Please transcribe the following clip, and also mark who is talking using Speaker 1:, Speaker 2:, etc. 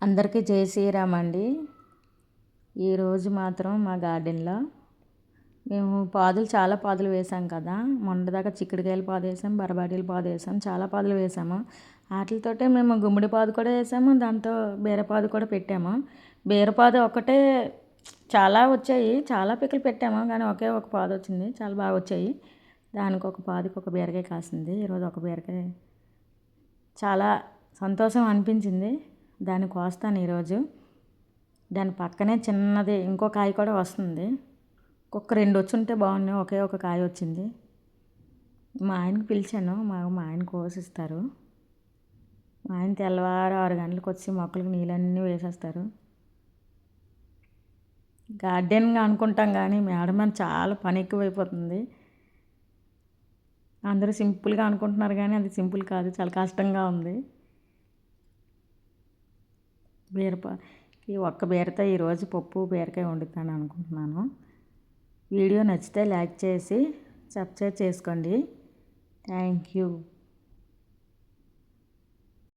Speaker 1: అందరికీ జై శ్రీరామ్ అండి. ఈరోజు మాత్రం మా గార్డెన్లో మేము చాలా పాదులు వేసాం కదా. మొన్నటిదాకా చిక్కుడుకాయల పాదు వేసాం, బరబాటీల పాదు వేసాం, చాలా పాదులు వేసాము. వాటితోటే మేము గుమ్మడి పాదు కూడా వేసాము, దాంతో బీరపాదు కూడా పెట్టాము. బీరపాదు ఒకటే చాలా వచ్చాయి, చాలా పిక్కలు పెట్టాము, కానీ ఒకే ఒక పాదు వచ్చింది, చాలా బాగా వచ్చాయి. దానికి ఒక పాదుకి ఒక బీరకాయ కాసింది. ఈరోజు ఒక బీరకాయ చాలా సంతోషం అనిపించింది. దాన్ని కోస్తాను ఈరోజు. దాని పక్కనే చిన్నది ఇంకో కాయ కూడా వస్తుంది. ఒక్క 2 వచ్చి ఉంటే బాగున్నాయి, ఒకే ఒక కాయ వచ్చింది. మా ఆయనకి పిలిచాను, మా ఆయన కోసిస్తారు. మా ఆయన తెల్లవారు 6 గంటలకు వచ్చి మొక్కలకు నీళ్ళన్నీ వేసేస్తారు. గార్డెన్గా అనుకుంటాం కానీ మేడం మీద చాలా పని ఎక్కువైపోతుంది. అందరూ సింపుల్గా అనుకుంటున్నారు కానీ అది సింపుల్ కాదు, చాలా కష్టంగా ఉంది. ఈ ఒక్క బీరతో ఈరోజు పప్పు బీరకాయ వండుతాను అనుకుంటున్నాను. వీడియో నచ్చితే లైక్ చేసి సబ్స్క్రైబ్ చేసుకోండి. Thank you.